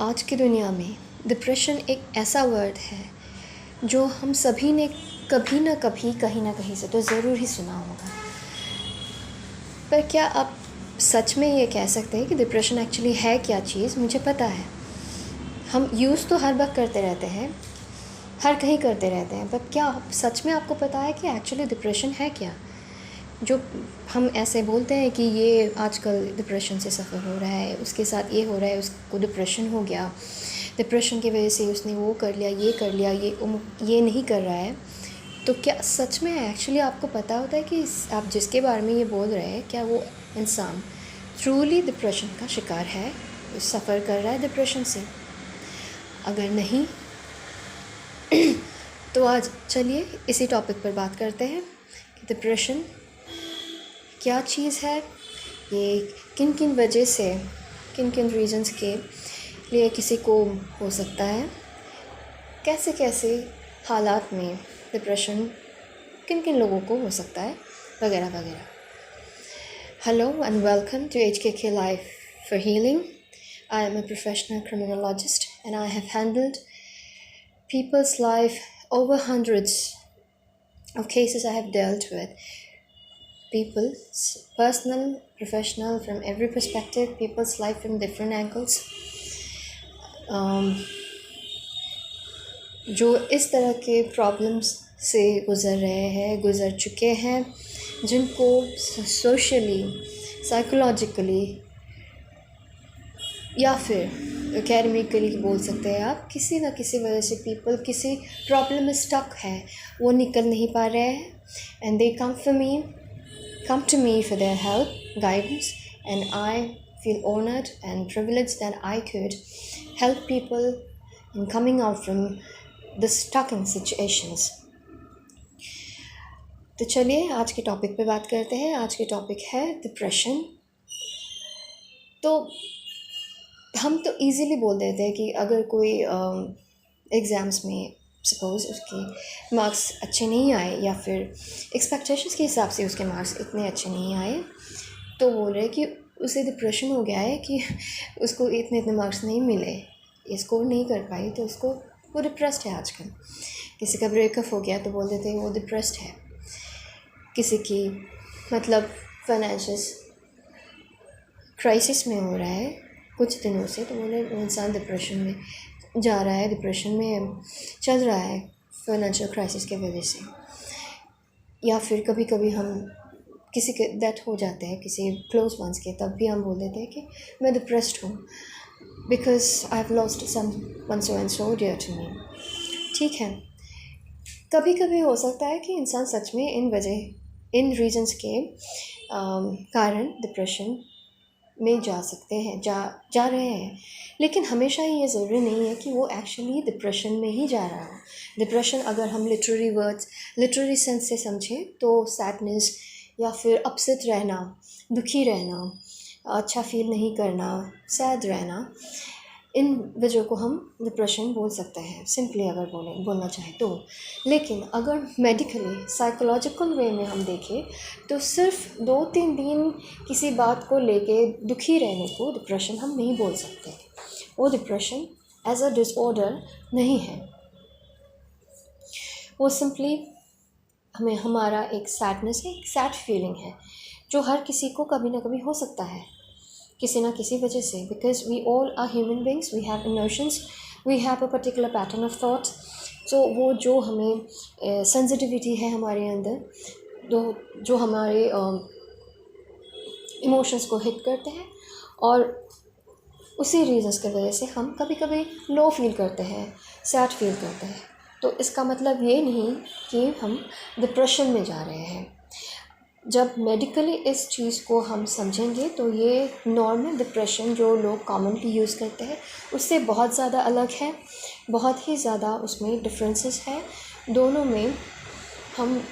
आज की दुनिया में डिप्रेशन एक ऐसा वर्ड है जो हम सभी ने कभी ना कभी कहीं ना कहीं से तो ज़रूर ही सुना होगा। पर क्या आप सच में ये कह सकते हैं कि डिप्रेशन एक्चुअली है क्या चीज़? मुझे पता है हम यूज़ तो हर वक्त करते रहते हैं, हर कहीं करते रहते हैं, पर क्या सच में आपको पता है कि एक्चुअली डिप्रेशन है क्या? जो हम ऐसे बोलते हैं कि ये आजकल डिप्रेशन से सफ़र हो रहा है, उसके साथ ये हो रहा है, उसको डिप्रेशन हो गया, डिप्रेशन की वजह से उसने वो कर लिया, ये कर लिया, ये नहीं कर रहा है। तो क्या सच में एक्चुअली आपको पता होता है कि आप जिसके बारे में ये बोल रहे हैं, क्या वो इंसान ट्रूली डिप्रेशन का शिकार है, सफ़र कर रहा है डिप्रेशन से? अगर नहीं तो आज चलिए इसी टॉपिक पर बात करते हैं कि डिप्रेशन क्या चीज़ है, ये किन किन वजह से, किन किन रीजंस के लिए किसी को हो सकता है, कैसे कैसे हालात में डिप्रेशन किन किन लोगों को हो सकता है, वगैरह वगैरह। Hello and welcome to HKK Life for Healing. I am a professional criminologist and I have handled people's life over hundreds of cases I have dealt with. People's personal, professional, from every perspective, people's life from different angles. जो इस तरह के problems से गुज़र रहे हैं, गुज़र चुके हैं, जिनको सोशली, साइकोलॉजिकली या फिर एकेडमिकली बोल सकते हैं आप, किसी ना किसी वजह से पीपल किसी प्रॉब्लम में स्टक है, वो निकल नहीं पा रहे हैं, and they come to me for their help, guidance, and I feel honored and privileged that I could help people in coming out from the stuck in situations. तो चलिए आज के टॉपिक पे बात करते हैं। आज के टॉपिक है डिप्रेशन। तो हम तो इजीली बोल देते हैं कि अगर कोई एग्ज़ाम्स में सपोज़ उसके मार्क्स अच्छे नहीं आए या फिर एक्सपेक्टेशंस के हिसाब से उसके मार्क्स इतने अच्छे नहीं आए, तो बोल रहे कि उसे डिप्रेशन हो गया है कि उसको इतने इतने मार्क्स नहीं मिले, ये स्कोर नहीं कर पाई, तो उसको वो डिप्रेस्ड है आजकल। किसी का ब्रेकअप हो गया तो बोल देते हैं वो डिप्रेस्ड है। किसी की मतलब फाइनेंशियल क्राइसिस में हो रहा है कुछ दिनों से, तो बोले वो इंसान डिप्रेशन में जा रहा है, डिप्रेशन में चल रहा है फाइनेंशियल क्राइसिस के वजह से। या फिर कभी कभी हम किसी के डेथ हो जाते हैं, किसी क्लोज वंस के, तब भी हम बोल देते हैं कि मैं डिप्रेस्ड हूँ because I have lost someone so and so dear to me. ठीक है, कभी कभी हो सकता है कि इंसान सच में इन रीजंस के कारण डिप्रेशन में जा सकते हैं, जा रहे हैं, लेकिन हमेशा ये ज़रूरी नहीं है कि वो एक्चुअली डिप्रेशन में ही जा रहा हो। डिप्रेशन अगर हम लिटरेरी वर्ड्स, लिटरेरी सेंस से समझें तो सैडनेस या फिर अपसेट रहना, दुखी रहना, अच्छा फील नहीं करना, सैड रहना, इन वजह को हम डिप्रेशन बोल सकते हैं, सिंपली अगर बोलना चाहें तो। लेकिन अगर मेडिकली, साइकोलॉजिकल वे में हम देखें तो सिर्फ 2-3 दिन किसी बात को लेके दुखी रहने को डिप्रेशन हम नहीं बोल सकते। वो डिप्रेशन एज अ डिसऑर्डर नहीं है, वो सिंपली हमारा एक सैडनेस है, एक सैड फीलिंग है जो हर किसी को कभी ना कभी हो सकता है किसी ना किसी वजह से। Because we all are human beings, we have emotions, we have a particular pattern of thought. तो वो जो हमें सेंसिटिविटी है हमारे अंदर, जो हमारे इमोशंस को हिट करते हैं, और उसी रीजंस की वजह से हम कभी कभी लो फील करते हैं, सैड फील करते हैं। तो इसका मतलब ये नहीं कि हम डिप्रेशन में जा रहे हैं। जब मेडिकली इस चीज़ को हम समझेंगे तो ये नॉर्मल डिप्रेशन जो लोग कॉमनली यूज़ करते हैं उससे बहुत ज़्यादा अलग है, बहुत ही ज़्यादा उसमें डिफरेंसेस है। दोनों में हम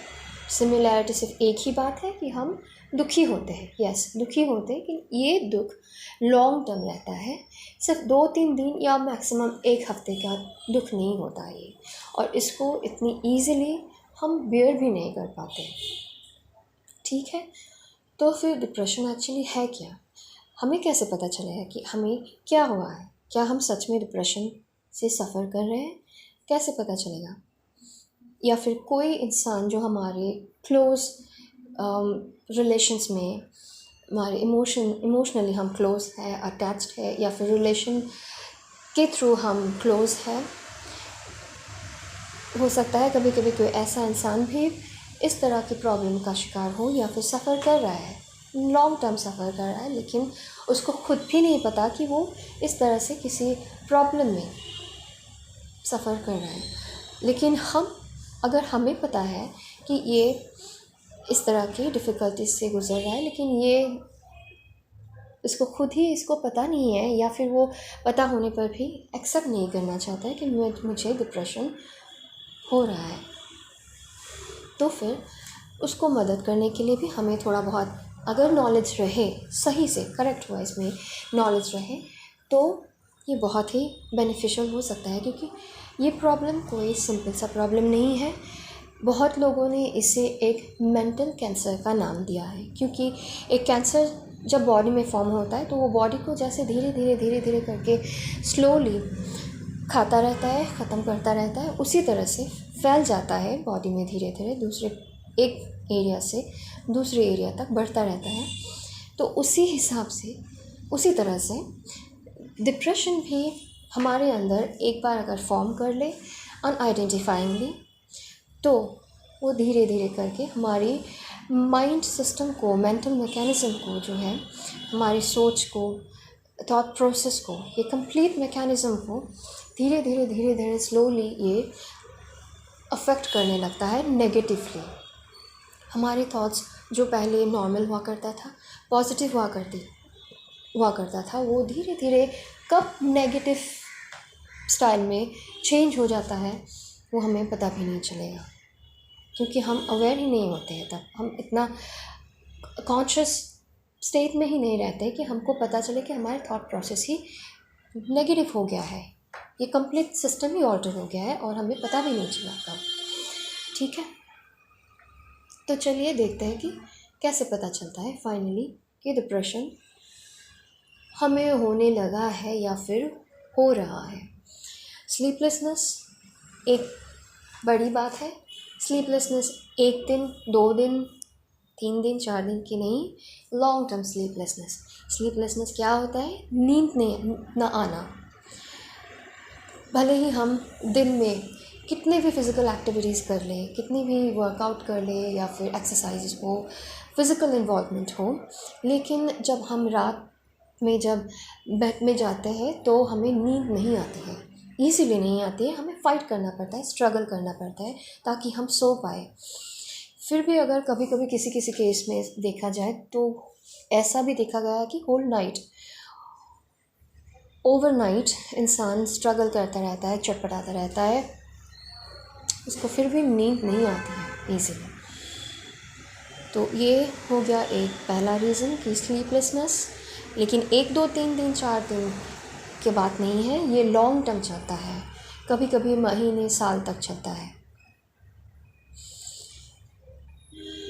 सिमिलैरिटी सिर्फ एक ही बात है कि हम दुखी होते हैं, यस दुखी होते हैं, कि ये दुख लॉन्ग टर्म रहता है, सिर्फ 2-3 दिन या मैक्सिमम 1 हफ्ते का दुख नहीं होता ये, और इसको इतनी ईज़िली हम बेयर भी नहीं कर पाते। ठीक है, तो फिर डिप्रेशन एक्चुअली है क्या? हमें कैसे पता चलेगा कि हमें क्या हुआ है? क्या हम सच में डिप्रेशन से सफ़र कर रहे हैं? कैसे पता चलेगा? या फिर कोई इंसान जो हमारे क्लोज़ रिलेशंस में हमारे इमोशनली हम क्लोज़ है, अटैच्ड है, या फिर रिलेशन के थ्रू हम क्लोज़ है, हो सकता है कभी कभी कोई ऐसा इंसान भी इस तरह की प्रॉब्लम का शिकार हो या फिर सफ़र कर रहा है, लॉन्ग टर्म सफ़र कर रहा है, लेकिन उसको खुद भी नहीं पता कि वो इस तरह से किसी प्रॉब्लम में सफ़र कर रहा है। लेकिन अगर हमें पता है कि ये इस तरह की डिफ़िकल्टीज से गुज़र रहा है, लेकिन इसको खुद ही इसको पता नहीं है, या फिर वो पता होने पर भी एक्सेप्ट नहीं करना चाहता है कि मुझे डिप्रेशन हो रहा है, तो फिर उसको मदद करने के लिए भी हमें थोड़ा बहुत अगर नॉलेज रहे, सही से करेक्ट वॉइस में नॉलेज रहे, तो ये बहुत ही बेनिफिशियल हो सकता है। क्योंकि ये प्रॉब्लम कोई सिंपल सा प्रॉब्लम नहीं है। बहुत लोगों ने इसे एक मेंटल कैंसर का नाम दिया है, क्योंकि एक कैंसर जब बॉडी में फॉर्म होता है तो वो बॉडी को जैसे धीरे धीरे करके स्लोली खाता रहता है, ख़त्म करता रहता है, उसी तरह से फैल जाता है बॉडी में, धीरे धीरे दूसरे एक एरिया से दूसरे एरिया तक बढ़ता रहता है। तो उसी हिसाब से, उसी तरह से डिप्रेशन भी हमारे अंदर एक बार अगर फॉर्म कर ले अनआइडेंटिफाइंगली, तो वो धीरे धीरे करके हमारी माइंड सिस्टम को, मेंटल मैकेनिज़्म को, जो है हमारी सोच को, थॉट प्रोसेस को, ये कंप्लीट मैकेनिज़्म को धीरे धीरे स्लोली ये अफेक्ट करने लगता है नेगेटिवली। हमारे थॉट्स जो पहले नॉर्मल हुआ करता था, पॉजिटिव हुआ करता था, वो धीरे धीरे कब नेगेटिव स्टाइल में चेंज हो जाता है वो हमें पता भी नहीं चलेगा, क्योंकि हम अवेयर ही नहीं होते हैं। तब हम इतना कॉन्शियस स्टेट में ही नहीं रहते कि हमको पता चले कि हमारे थॉट प्रोसेस ही नेगेटिव हो गया है, ये कंप्लीट सिस्टम ही ऑल्टर हो गया है और हमें पता भी नहीं चला कब। ठीक है, तो चलिए देखते हैं कि कैसे पता चलता है फाइनली कि डिप्रेशन हमें होने लगा है या फिर हो रहा है। स्लीपलेसनेस एक बड़ी बात है। स्लीपलेसनेस 1 दिन, 2 दिन, 3 दिन, 4 दिन की नहीं, लॉन्ग टर्म स्लीपलेसनेस क्या होता है? नींद नहीं ना आना। भले ही हम दिन में कितने भी फ़िज़िकल एक्टिविटीज़ कर लें, कितनी भी वर्कआउट कर लें या फिर एक्सरसाइज हो, फ़िज़िकल इन्वॉल्वमेंट हो, लेकिन जब हम रात में जब बेड में जाते हैं तो हमें नींद नहीं आती है। इसीलिए नहीं आती है, हमें फ़ाइट करना पड़ता है, स्ट्रगल करना पड़ता है ताकि हम सो पाए। फिर भी अगर कभी कभी किसी किसी केस में देखा जाए तो ऐसा भी देखा गया है कि होल नाइट, ओवरनाइट इंसान स्ट्रगल करता रहता है, चटपटाता रहता है, उसको फिर भी नींद नहीं आती है इजीली। तो ये हो गया एक पहला रीज़न कि स्लीपलेसनेस। लेकिन 1, 2, 3 दिन, 4 दिन की बात नहीं है, ये लॉन्ग टर्म चलता है, कभी कभी महीने, साल तक चलता है।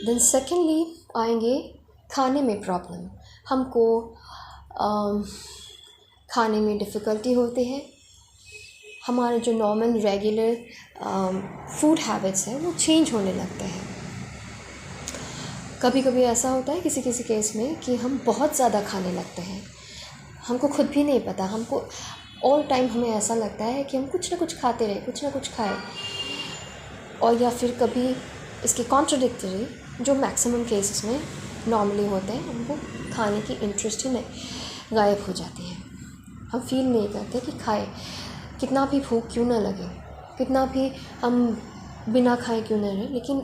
देन सेकेंडली आएंगे खाने में प्रॉब्लम। हमको खाने में डिफ़िकल्टी होती है, हमारे जो नॉर्मल रेगुलर फूड हैबिट्स हैं वो चेंज होने लगते हैं। कभी कभी ऐसा होता है किसी किसी केस में कि हम बहुत ज़्यादा खाने लगते हैं, हमको खुद भी नहीं पता, हमको ऑल टाइम हमें ऐसा लगता है कि हम कुछ ना कुछ खाते रहे, कुछ ना कुछ खाएं। और या फिर कभी इसके कॉन्ट्रडिक्टरी जो मैक्सिमम केसेस में नॉर्मली होते हैं, हमको खाने की इंटरेस्ट ही नहीं, गायब हो जाती है। हम फील नहीं करते कि खाए, कितना भी भूख क्यों ना लगे, कितना भी हम बिना खाए क्यों ना रहे, लेकिन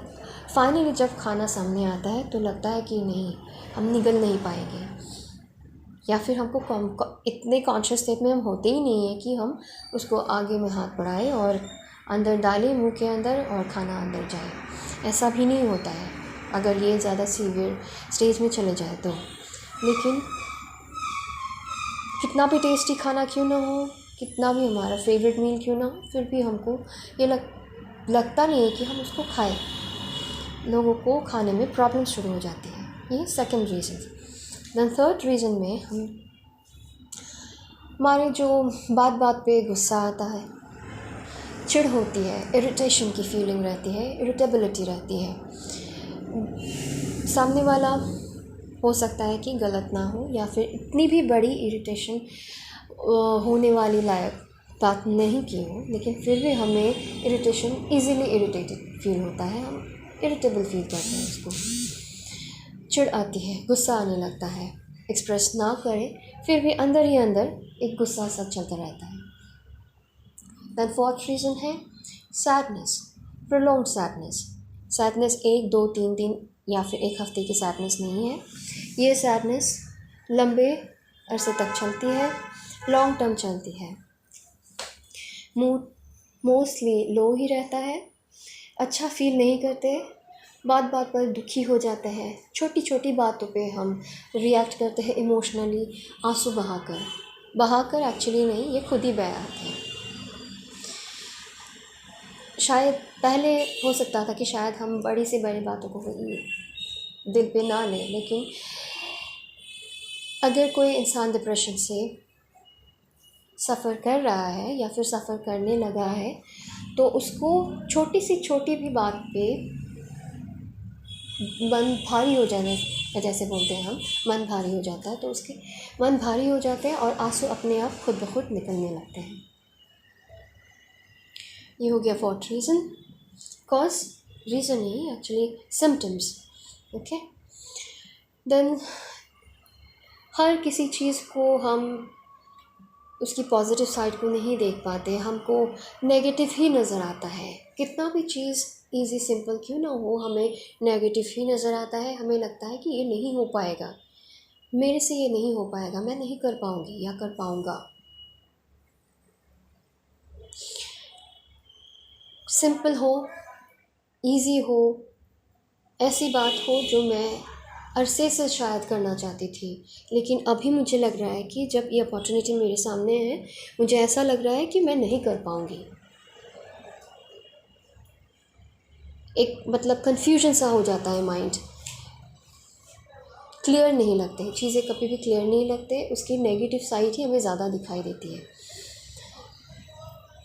फाइनली जब खाना सामने आता है तो लगता है कि नहीं, हम निगल नहीं पाएंगे। या फिर हमको इतने कॉन्शियस स्टेट में हम होते ही नहीं है कि हम उसको आगे में हाथ बढ़ाएं और अंदर डालें, मुंह के अंदर, और खाना अंदर जाए। ऐसा भी नहीं होता है अगर ये ज़्यादा सीवियर स्टेज में चले जाए तो। लेकिन कितना भी टेस्टी खाना क्यों ना हो, कितना भी हमारा फेवरेट मील क्यों ना हो, फिर भी हमको ये लगता नहीं है कि हम उसको खाएं। लोगों को खाने में प्रॉब्लम शुरू हो जाती है। ये second reason. Then third reason में हम हमारे जो बात बात पे गुस्सा आता है, चिढ़ होती है, इरिटेशन की फीलिंग रहती है, इरिटेबिलिटी रहती है। सामने वाला हो सकता है कि गलत ना हो या फिर इतनी भी बड़ी इरिटेशन होने वाली लायक बात नहीं की हो, लेकिन फिर भी हमें इरिटेशन इजीली इरिटेटेड फील होता है, हम इरिटेबल फील करते हैं उसको। चिढ़ आती है, गुस्सा आने लगता है, एक्सप्रेस ना करें फिर भी अंदर ही अंदर एक गुस्सा सा चलता रहता है। दैन फोर्थ रीज़न है सैडनेस, प्रोलॉन्ग्ड सैडनेस। सैडनेस 1, 2, 3 दिन या फिर एक हफ्ते की सैडनेस नहीं है। ये सैडनेस लंबे अरसे तक चलती है, लॉन्ग टर्म चलती है। मूड मोस्टली लो ही रहता है, अच्छा फील नहीं करते, बात बात पर दुखी हो जाते हैं, छोटी छोटी बातों पे हम रिएक्ट करते हैं इमोशनली, आंसू बहाकर एक्चुअली नहीं, ये खुद ही बह आते हैं। शायद पहले हो सकता था कि शायद हम बड़ी से बड़ी बातों को दिल पे ना लें, लेकिन अगर कोई इंसान डिप्रेशन से सफ़र कर रहा है या फिर सफ़र करने लगा है तो उसको छोटी सी छोटी भी बात पे मन भारी हो जाने, जैसे बोलते हैं हम, मन भारी हो जाता है, तो उसके मन भारी हो जाते हैं और आंसू अपने आप खुद ब खुद निकलने लगते हैं। ये हो गया फोर्थ रीज़न। कॉज रीज़न नहीं, एक्चुअली सिम्टम्स। ओके, देन हर किसी चीज़ को हम उसकी पॉजिटिव साइड को नहीं देख पाते, हमको नेगेटिव ही नज़र आता है। कितना भी चीज़ इजी सिंपल क्यों ना हो, हमें नेगेटिव ही नज़र आता है। हमें लगता है कि ये नहीं हो पाएगा, मेरे से ये नहीं हो पाएगा, मैं नहीं कर पाऊँगी या कर पाऊँगा। सिंपल हो, इजी हो, ऐसी बात हो जो मैं अरसे से शायद करना चाहती थी, लेकिन अभी मुझे लग रहा है कि जब ये अपॉर्चुनिटी मेरे सामने है, मुझे ऐसा लग रहा है कि मैं नहीं कर पाऊँगी। एक मतलब कन्फ्यूजन सा हो जाता है माइंड, क्लियर नहीं लगते चीज़ें, कभी भी क्लियर नहीं लगते, उसकी नेगेटिव साइड ही हमें ज़्यादा दिखाई देती है।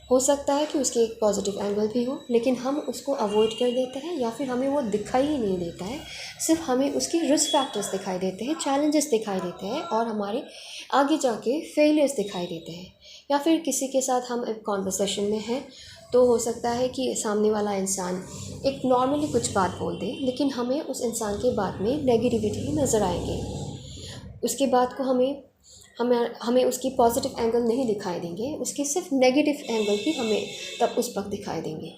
हो सकता है कि उसके एक पॉजिटिव एंगल भी हो, लेकिन हम उसको अवॉइड कर देते हैं या फिर हमें वो दिखाई ही नहीं देता है, सिर्फ हमें उसके रिस्क फैक्टर्स दिखाई देते हैं, चैलेंजेस दिखाई देते हैं और हमारे आगे जाके फेलियर्स दिखाई देते हैं। या फिर किसी के साथ हम एक कॉन्वर्सेशन में हैं तो हो सकता है कि सामने वाला इंसान एक नॉर्मली कुछ बात बोल दे, लेकिन हमें उस इंसान के बात में नेगेटिविटी नज़र आएंगे, उसके बात को हमें उसकी पॉजिटिव एंगल नहीं दिखाई देंगे, उसकी सिर्फ नेगेटिव एंगल ही हमें तब उस वक्त दिखाई देंगे।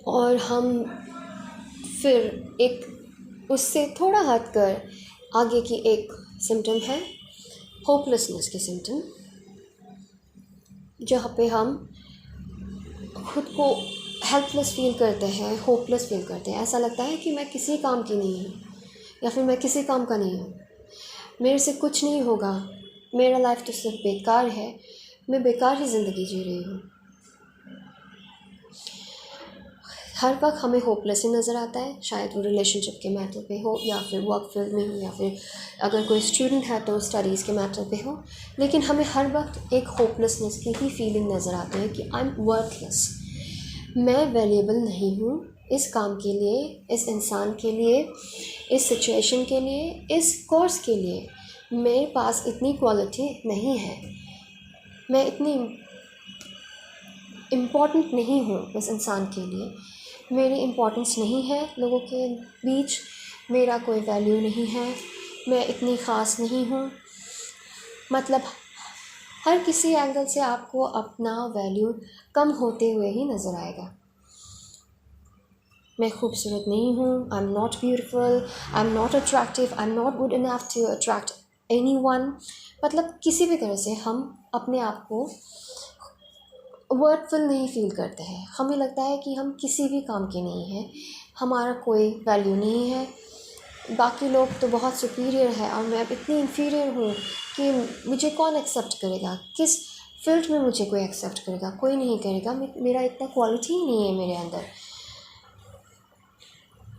और हम फिर एक उससे थोड़ा हटकर आगे की एक सिम्टम है होपलेसनेस के सिम्टम, जहाँ पे हम खुद को हेल्पलेस फील करते हैं, होपलेस फील करते हैं। ऐसा लगता है कि मैं किसी काम की नहीं हूँ या फिर मैं किसी काम का नहीं हूँ, मेरे से कुछ नहीं होगा, मेरा लाइफ तो सिर्फ बेकार है, मैं बेकार ही ज़िंदगी जी रही हूँ। हर वक्त हमें होपलेस ही नज़र आता है, शायद वो रिलेशनशिप के मैटर पे हो या फिर वर्क फील्ड में हो या फिर अगर कोई स्टूडेंट है तो स्टडीज़ के मैटर पे हो, लेकिन हमें हर वक्त एक होपलेसनेस की ही फीलिंग नज़र आती है कि आई एम वर्थलेस, मैं वैल्यूएबल नहीं हूँ इस काम के लिए, इस इंसान के लिए, इस सिचुएशन के लिए, इस कोर्स के लिए। मेरे पास इतनी क्वालिटी नहीं है, मैं इतनी इम्पॉर्टेंट नहीं हूँ इस इंसान के लिए, मेरी इम्पोर्टेंस नहीं है लोगों के बीच, मेरा कोई वैल्यू नहीं है, मैं इतनी ख़ास नहीं हूँ। मतलब हर किसी एंगल से आपको अपना वैल्यू कम होते हुए ही नज़र आएगा। मैं खूबसूरत नहीं हूँ, I am not beautiful, I am not attractive, I am not good enough to attract anyone. मतलब किसी भी तरह से हम अपने आप को वर्थफुल नहीं फील करते हैं, हमें लगता है कि हम किसी भी काम के नहीं हैं, हमारा कोई वैल्यू नहीं है, बाकी लोग तो बहुत सुपीरियर है और मैं इतनी इन्फीरियर हूँ कि मुझे कौन एक्सेप्ट करेगा, किस फील्ड में मुझे कोई एक्सेप्ट करेगा, कोई नहीं करेगा, मेरा इतना क्वालिटी ही नहीं है मेरे अंदर।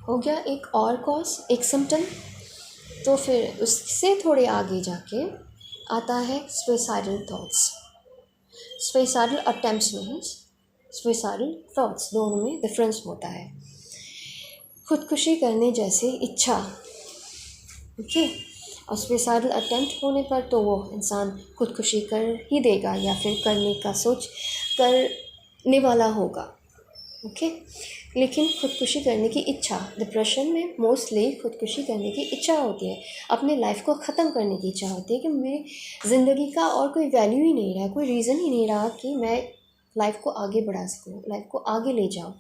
हो गया एक और कॉज, एक सिम्टम। तो फिर उससे थोड़े आगे जाके आता है suicidal thoughts. Suicidal attempts means suicidal thoughts, दोनों में डिफरेंस होता है। खुदकुशी करने जैसी इच्छा, ओके, और सुइसाइडल अटेम्प्ट होने पर तो वो इंसान खुदकुशी कर ही देगा या फिर करने का सोच करने वाला होगा, ओके। लेकिन खुदकुशी करने की इच्छा, डिप्रेशन में मोस्टली खुदकुशी करने की इच्छा होती है, अपने लाइफ को ख़त्म करने की इच्छा होती है कि मेरी ज़िंदगी का और कोई वैल्यू ही नहीं रहा, कोई रीज़न ही नहीं रहा कि मैं लाइफ को आगे बढ़ा सकूँ, लाइफ को आगे ले जाऊँ।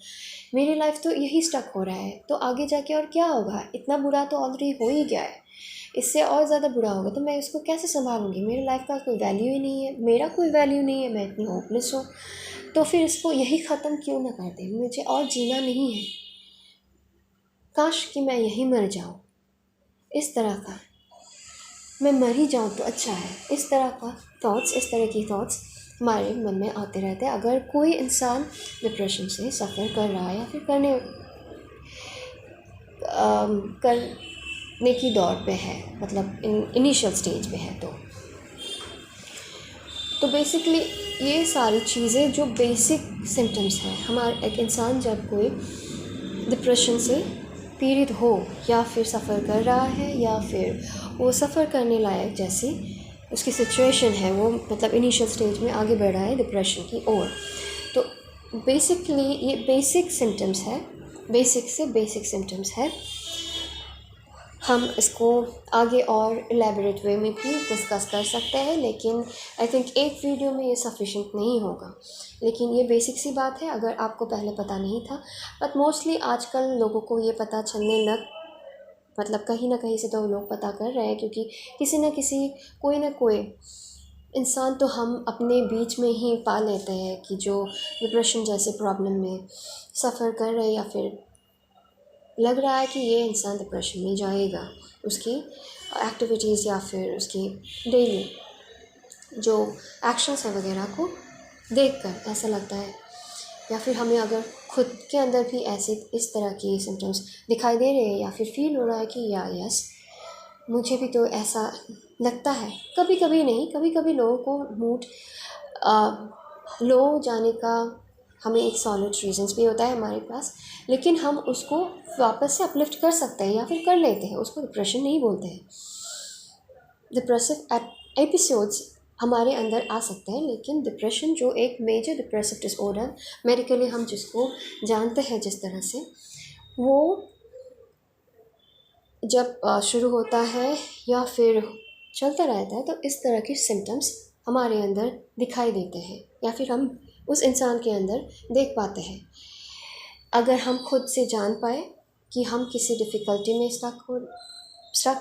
मेरी लाइफ तो यही स्टक हो रहा है, तो आगे जाके और क्या होगा, इतना बुरा तो ऑलरेडी हो ही गया है, इससे और ज़्यादा बुरा होगा तो मैं इसको कैसे संभालूंगी, मेरी लाइफ का कोई वैल्यू ही नहीं है, मेरा कोई वैल्यू नहीं है, मैं इतनी होपलेस हूँ, तो फिर इसको यही ख़त्म क्यों ना कर दें, मुझे और जीना नहीं है, काश कि मैं यही मर जाऊँ, इस तरह का, मैं मर ही जाऊँ तो अच्छा है, इस तरह का थॉट्स, इस तरह की थॉट्स हमारे मन में आते रहते हैं। अगर कोई इंसान डिप्रेशन से सफ़र कर रहा है या फिर करने की दौर पे है, मतलब इनिशियल स्टेज पे है, तो बेसिकली ये सारी चीज़ें जो बेसिक सिम्टम्स हैं, हमारा एक इंसान जब कोई डिप्रेशन से पीड़ित हो या फिर सफ़र कर रहा है या फिर वो सफ़र करने लायक जैसी उसकी सिचुएशन है, वो मतलब इनिशियल स्टेज में आगे बढ़ रहा है डिप्रेशन की ओर, तो बेसिकली ये बेसिक सिम्टम्स है, बेसिक से बेसिक सिम्टम्स है। हम इसको आगे और एलैबोरेट वे में भी डिस्कस कर सकते हैं, लेकिन आई थिंक एक वीडियो में ये सफिशिएंट नहीं होगा, लेकिन ये बेसिक सी बात है अगर आपको पहले पता नहीं था। बट मोस्टली आजकल लोगों को ये पता चलने लग, मतलब कहीं ना कहीं से तो लोग पता कर रहे हैं, क्योंकि किसी न किसी कोई ना कोई इंसान तो हम अपने बीच में ही पा लेते हैं कि जो डिप्रेशन जैसे प्रॉब्लम में सफ़र कर रहे हैं या फिर लग रहा है कि ये इंसान डिप्रेशन में जाएगा, उसकी एक्टिविटीज़ या फिर उसकी डेली जो एक्शंस हैं वगैरह को देखकर ऐसा लगता है, या फिर हमें अगर खुद के अंदर भी ऐसे इस तरह की सिम्टम्स दिखाई दे रहे हैं या फिर फील हो रहा है कि यस मुझे भी तो ऐसा लगता है, कभी कभी नहीं, कभी कभी लोगों को मूड लो जाने का हमें एक सॉलिड रीजंस भी होता है हमारे पास, लेकिन हम उसको वापस से अपलिफ्ट कर सकते हैं या फिर कर लेते हैं, उसको डिप्रेशन नहीं बोलते हैं। डिप्रेसिव एपिसोड्स हमारे अंदर आ सकते हैं, लेकिन डिप्रेशन जो एक मेजर डिप्रेसिव डिसऑर्डर मेडिकली हम जिसको जानते हैं जिस तरह से, वो जब शुरू होता है या फिर चलता रहता है तो इस तरह के सिम्टम्स हमारे अंदर दिखाई देते हैं या फिर हम उस इंसान के अंदर देख पाते हैं। अगर हम खुद से जान पाए कि हम किसी डिफ़िकल्टी में स्टक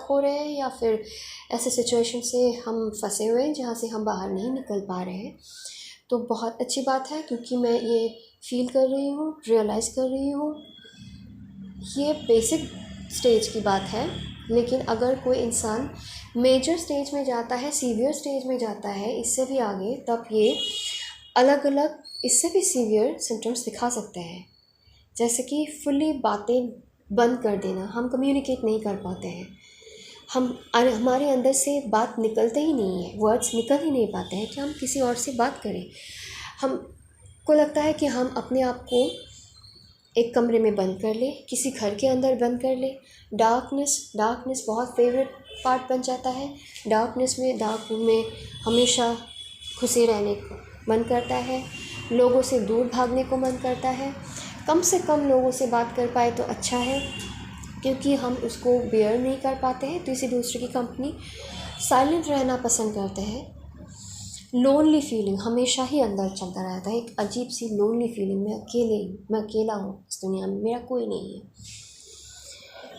हो रहे हैं या फिर ऐसे सिचुएशन से हम फंसे हुए हैं जहाँ से हम बाहर नहीं निकल पा रहे हैं, तो बहुत अच्छी बात है, क्योंकि मैं ये फील कर रही हूँ, रियलाइज़ कर रही हूँ, ये बेसिक स्टेज की बात है। लेकिन अगर कोई इंसान मेजर स्टेज में जाता है, सीवियर स्टेज में जाता है, इससे भी आगे, तब ये अलग अलग इससे भी सीवियर सिम्टम्स दिखा सकते हैं, जैसे कि फुली बातें बंद कर देना, हम कम्युनिकेट नहीं कर पाते हैं, हमारे अंदर से बात निकलते ही नहीं है, वर्ड्स निकल ही नहीं पाते हैं कि हम किसी और से बात करें। हमको लगता है कि हम अपने आप को एक कमरे में बंद कर ले, किसी घर के अंदर बंद कर ले, डार्कनेस बहुत फेवरेट पार्ट बन जाता है। डार्क रूम में हमेशा घुसे रहने को मन करता है, लोगों से दूर भागने को मन करता है, कम से कम लोगों से बात कर पाए तो अच्छा है, क्योंकि हम उसको बेयर नहीं कर पाते हैं किसी दूसरे की कंपनी, साइलेंट रहना पसंद करते हैं। लोनली फीलिंग हमेशा ही अंदर चलता रहता है, एक अजीब सी लोनली फीलिंग, मैं अकेला हूँ इस दुनिया में, मेरा कोई नहीं है,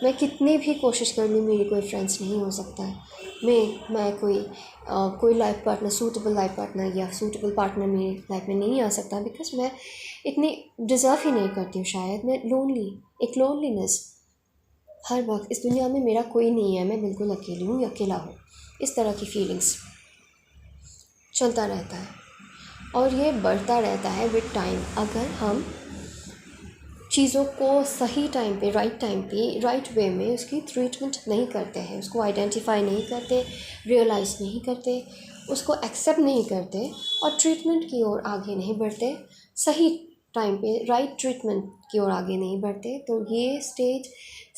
मैं कितनी भी कोशिश कर लूँ मेरी कोई फ्रेंड्स नहीं हो सकता है, मैं कोई life partner, suitable life partner या सूटेबल पार्टनर मेरी लाइफ में नहीं आ सकता, बिकॉज मैं इतनी डिज़र्व ही नहीं करती हूँ शायद। मैं एक लोनलीनेस, हर वक्त इस दुनिया में मेरा कोई नहीं है, मैं बिल्कुल अकेली हूँ या अकेला हूँ, इस तरह की फीलिंग्स चलता रहता है और ये बढ़ता रहता है विद टाइम। अगर हम चीज़ों को सही टाइम पे राइट वे में उसकी ट्रीटमेंट नहीं करते हैं, उसको आइडेंटिफाई नहीं करते, रियलाइज़ नहीं करते, उसको एक्सेप्ट नहीं करते और ट्रीटमेंट की ओर आगे नहीं बढ़ते, सही टाइम पे राइट ट्रीटमेंट की ओर आगे नहीं बढ़ते, तो ये स्टेज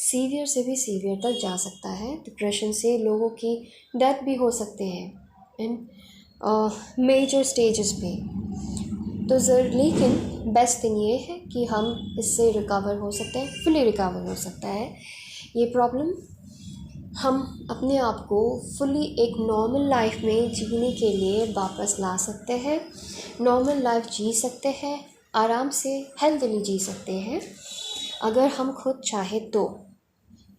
सीवियर से भी सीवियर तक जा सकता है। डिप्रेशन से लोगों की डेथ भी हो सकते हैं इन मेजर स्टेजेस पे। तो लेकिन बेस्ट थिंग ये है कि हम इससे रिकवर हो सकते हैं, फुली रिकवर हो सकता है ये प्रॉब्लम। हम अपने आप को फुली एक नॉर्मल लाइफ में जीने के लिए वापस ला सकते हैं, नॉर्मल लाइफ जी सकते हैं, आराम से हेल्थली जी सकते हैं अगर हम खुद चाहे तो।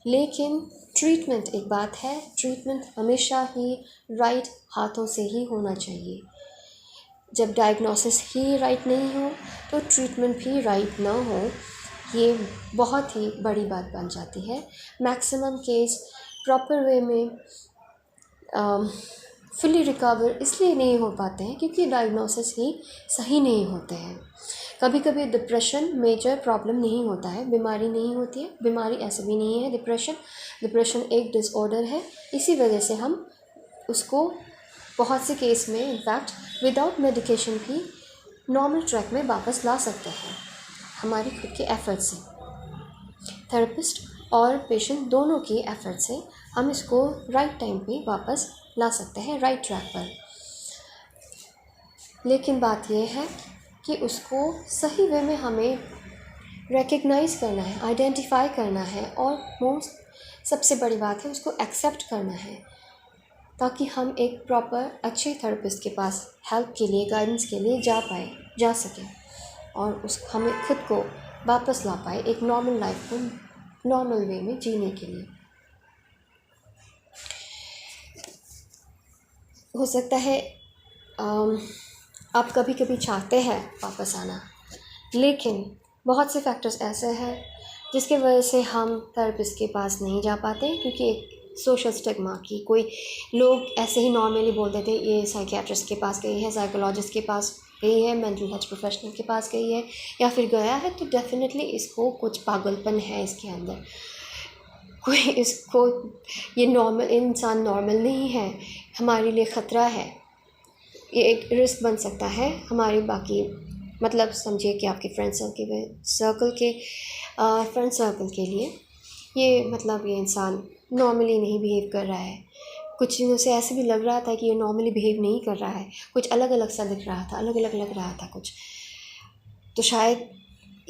लेकिन ट्रीटमेंट एक बात है, ट्रीटमेंट हमेशा ही राइट हाथों से ही होना चाहिए। जब डायग्नोसिस ही राइट नहीं हो तो ट्रीटमेंट भी राइट ना हो, ये बहुत ही बड़ी बात बन जाती है। मैक्सिमम केस प्रॉपर वे में फुली रिकवर इसलिए नहीं हो पाते हैं क्योंकि डायग्नोसिस ही सही नहीं होते हैं। कभी कभी डिप्रेशन मेजर प्रॉब्लम नहीं होता है, बीमारी नहीं होती है, बीमारी ऐसे भी नहीं है डिप्रेशन एक डिसऑर्डर है। इसी वजह से हम उसको बहुत से केस में इनफैक्ट विदाउट मेडिकेशन भी नॉर्मल ट्रैक में वापस ला सकते हैं हमारी खुद के एफर्ट से। थेरेपिस्ट और पेशेंट दोनों की एफर्ट से हम इसको राइट टाइम पे वापस ला सकते हैं, राइट ट्रैक पर। लेकिन बात यह है कि उसको सही वे में हमें रिकग्नाइज़ करना है, आइडेंटिफाई करना है और सबसे बड़ी बात है उसको एक्सेप्ट करना है, ताकि हम एक प्रॉपर अच्छे थेरेपिस्ट के पास हेल्प के लिए, गाइडेंस के लिए जा सकें और हमें खुद को वापस ला पाए एक नॉर्मल लाइफ को नॉर्मल वे में जीने के लिए। हो सकता है आप कभी कभी चाहते हैं वापस आना, लेकिन बहुत से फैक्टर्स ऐसे हैं जिसके वजह से हम थेरेपिस्ट के पास नहीं जा पाते, क्योंकि एक सोशल स्टिग्मा की कोई लोग ऐसे ही नॉर्मली बोल देते ये साइकियाट्रिस्ट के पास गई है, साइकोलॉजिस्ट के पास गई है, मेंटल हेल्थ प्रोफेशनल के पास गई है या फिर गया है तो डेफिनेटली इसको कुछ पागलपन है इसके अंदर, कोई इसको ये नॉर्मल इंसान नॉर्मल नहीं है, हमारे लिए ख़तरा है, ये एक रिस्क बन सकता है हमारे बाकी मतलब समझिए कि आपके फ्रेंड सर्कल के लिए ये मतलब ये इंसान नॉर्मली नहीं बिहेव कर रहा है। कुछ दिनों से ऐसे भी लग रहा था कि ये नॉर्मली बिहेव नहीं कर रहा है, कुछ अलग अलग सा दिख रहा था, अलग अलग लग रहा था कुछ, तो शायद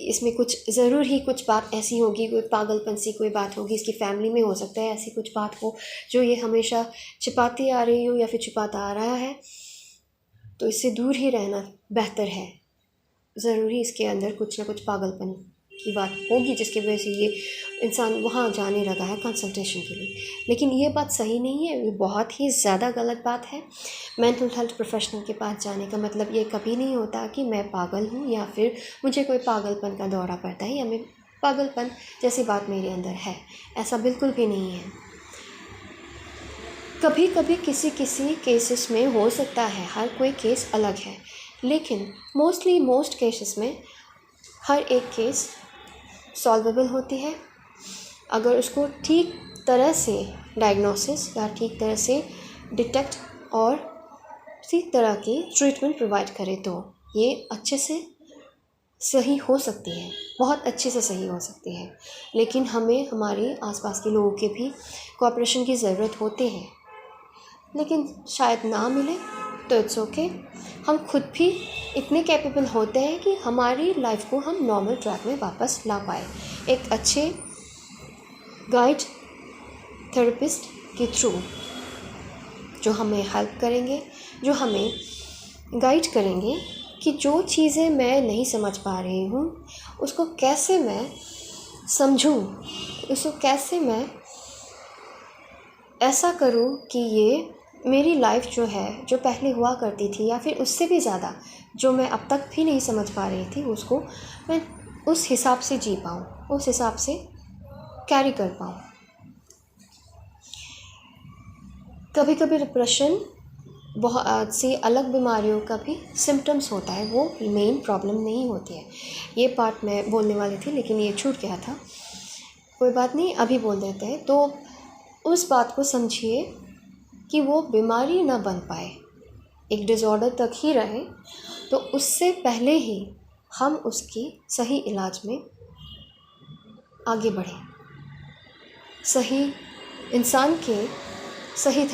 इसमें कुछ ज़रूर ही कुछ बात ऐसी होगी, कोई पागलपन सी कोई बात होगी, इसकी फैमिली में हो सकता है ऐसी कुछ बात हो जो ये हमेशा छिपाती आ रही हो या फिर छिपाता आ रहा है, तो इससे दूर ही रहना बेहतर है। ज़रूरी इसके अंदर कुछ ना कुछ पागलपन की बात होगी जिसकी वजह से ये इंसान वहाँ जाने लगा है कंसल्टेशन के लिए, लेकिन ये बात सही नहीं है, ये बहुत ही ज़्यादा गलत बात है। मेंटल हेल्थ प्रोफेशनल के पास जाने का मतलब ये कभी नहीं होता कि मैं पागल हूँ या फिर मुझे कोई पागलपन का दौरा पड़ता है या मैं पागलपन जैसी बात मेरे अंदर है, ऐसा बिल्कुल भी नहीं है। कभी कभी किसी केसेस में हो सकता है, हर कोई केस अलग है, लेकिन मोस्ट केसेस में हर एक केस सॉल्वेबल होती है अगर उसको ठीक तरह से डायग्नोसिस या ठीक तरह से डिटेक्ट और ठीक तरह की ट्रीटमेंट प्रोवाइड करे तो ये अच्छे से सही हो सकती है, बहुत अच्छे से सही हो सकती है। लेकिन हमें हमारे आसपास के लोगों के भी कोऑपरेशन की ज़रूरत होती है, लेकिन शायद ना मिले तो इट्स ओके। हम खुद भी इतने कैपेबल होते हैं कि हमारी लाइफ को हम नॉर्मल ट्रैक में वापस ला पाए एक अच्छे गाइड थेरेपिस्ट के थ्रू, जो हमें हेल्प करेंगे, जो हमें गाइड करेंगे कि जो चीज़ें मैं नहीं समझ पा रही हूँ उसको कैसे मैं समझूँ, उसको कैसे मैं ऐसा करूँ कि ये मेरी लाइफ जो है, जो पहले हुआ करती थी या फिर उससे भी ज़्यादा जो मैं अब तक भी नहीं समझ पा रही थी, उसको मैं उस हिसाब से जी पाऊँ, उस हिसाब से कैरी कर पाऊँ। कभी कभी डिप्रेशन बहुत सी अलग बीमारियों का भी सिम्टम्स होता है, वो मेन प्रॉब्लम नहीं होती है। ये पार्ट मैं बोलने वाली थी लेकिन ये छूट गया था, कोई बात नहीं, अभी बोल देते हैं। तो उस बात को समझिए कि वो बीमारी ना बन पाए, एक डिसऑर्डर तक ही रहे, तो उससे पहले ही हम उसकी सही इलाज में आगे बढ़ें, सही इंसान के सही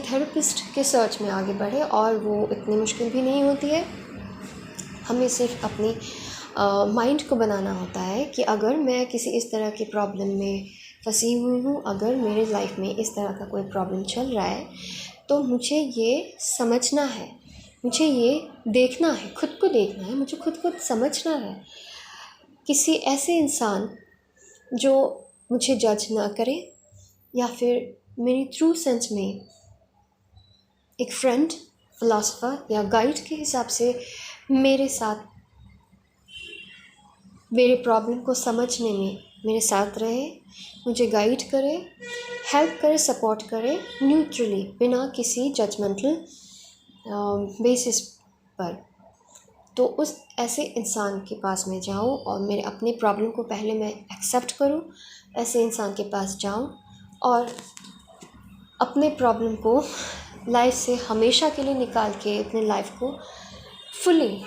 थेरेपिस्ट के सर्च में आगे बढ़े। और वो इतनी मुश्किल भी नहीं होती है, हमें सिर्फ अपनी माइंड को बनाना होता है कि अगर मैं किसी इस तरह की प्रॉब्लम में फंसी हुई हूँ, अगर मेरे लाइफ में इस तरह का कोई प्रॉब्लम चल रहा है, तो मुझे ये समझना है, मुझे ये देखना है, खुद को देखना है, मुझे खुद को समझना है। किसी ऐसे इंसान जो मुझे जज ना करे, या फिर मेरी ट्रू सेंस में एक फ्रेंड, फिलोसोफर या गाइड के हिसाब से मेरे साथ मेरे प्रॉब्लम को समझने में मेरे साथ रहे, मुझे गाइड करे, हेल्प करे, सपोर्ट करे, न्यूट्रली, बिना किसी जजमेंटल बेसिस पर। तो उस ऐसे इंसान के पास मैं जाऊँ और मेरे अपने प्रॉब्लम को पहले मैं एक्सेप्ट करूँ, ऐसे इंसान के पास जाऊँ और अपने प्रॉब्लम को लाइफ से हमेशा के लिए निकाल के अपने लाइफ को फुली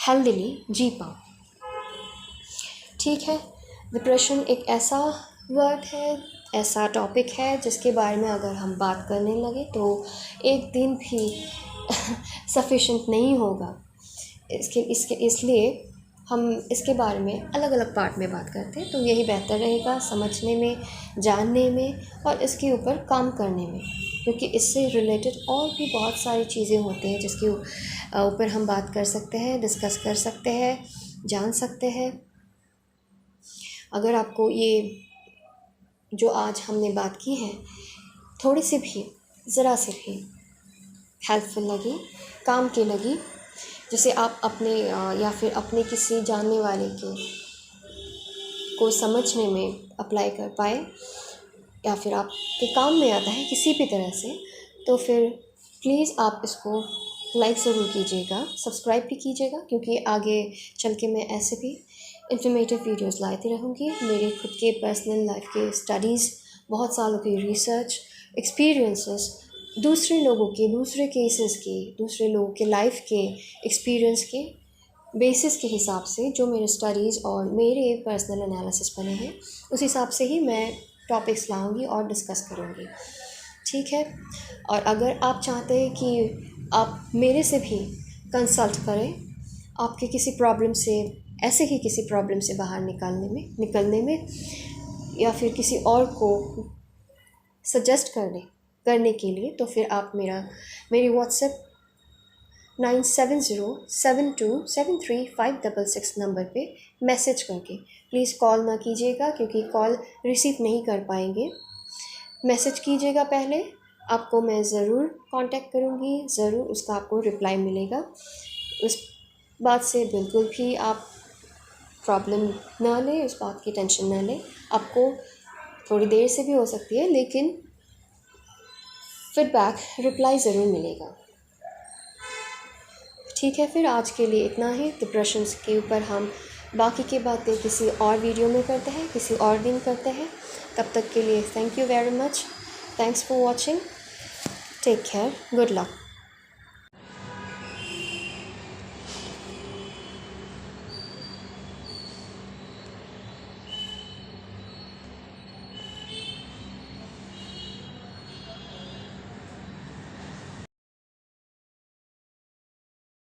हेल्दीली जी पाऊँ। ठीक है, डिप्रेशन एक ऐसा वर्ड है, ऐसा टॉपिक है जिसके बारे में अगर हम बात करने लगे तो एक दिन भी सफिशिएंट नहीं होगा। इसलिए हम इसके बारे में अलग अलग पार्ट में बात करते हैं, तो यही बेहतर रहेगा समझने में, जानने में और इसके ऊपर काम करने में, क्योंकि इससे रिलेटेड और भी बहुत सारी चीज़ें होती हैं जिसके ऊपर हम बात कर सकते हैं, डिस्कस कर सकते हैं, जान सकते हैं। अगर आपको ये जो आज हमने बात की है थोड़ी सी भी, ज़रा से भी हेल्पफुल लगी, काम की लगी, जैसे आप अपने या फिर अपने किसी जानने वाले को समझने में अप्लाई कर पाए, या फिर आपके काम में आता है किसी भी तरह से, तो फिर प्लीज़ आप इसको लाइक ज़रूर कीजिएगा, सब्सक्राइब भी कीजिएगा, क्योंकि आगे चल के मैं ऐसे भी इन्फॉर्मेटिव वीडियोस लाती रहूँगी। मेरे खुद के पर्सनल लाइफ के स्टडीज़, बहुत सालों की रिसर्च, एक्सपीरियंसेस, दूसरे लोगों के, दूसरे केसेस के, दूसरे लोगों के लाइफ के एक्सपीरियंस के बेसिस के हिसाब से जो मेरे स्टडीज़ और मेरे पर्सनल एनालिसिस बने हैं, उस हिसाब से ही मैं टॉपिक्स लाऊंगी और डिस्कस करूंगी। ठीक है, और अगर आप चाहते हैं कि आप मेरे से भी कंसल्ट करें आपके किसी प्रॉब्लम से, ऐसे ही किसी प्रॉब्लम से बाहर निकलने में या फिर किसी और को सजेस्ट करने के लिए, तो फिर आप मेरी व्हाट्सएप 9707273566 नंबर पे मैसेज करके, प्लीज़ कॉल ना कीजिएगा क्योंकि कॉल रिसीव नहीं कर पाएंगे। मैसेज कीजिएगा पहले, आपको मैं ज़रूर कांटेक्ट करूँगी, ज़रूर उसका आपको रिप्लाई मिलेगा। उस बात से बिल्कुल भी आप प्रॉब्लम ना लें, उस बात की टेंशन ना लें। आपको थोड़ी देर से भी हो सकती है, लेकिन फीडबैक, रिप्लाई ज़रूर मिलेगा। ठीक है, फिर आज के लिए इतना ही। डिप्रेशन के ऊपर हम बाकी की बातें किसी और वीडियो में करते हैं, किसी और दिन करते हैं। तब तक के लिए thank you very much, thanks for watching, take care, good luck.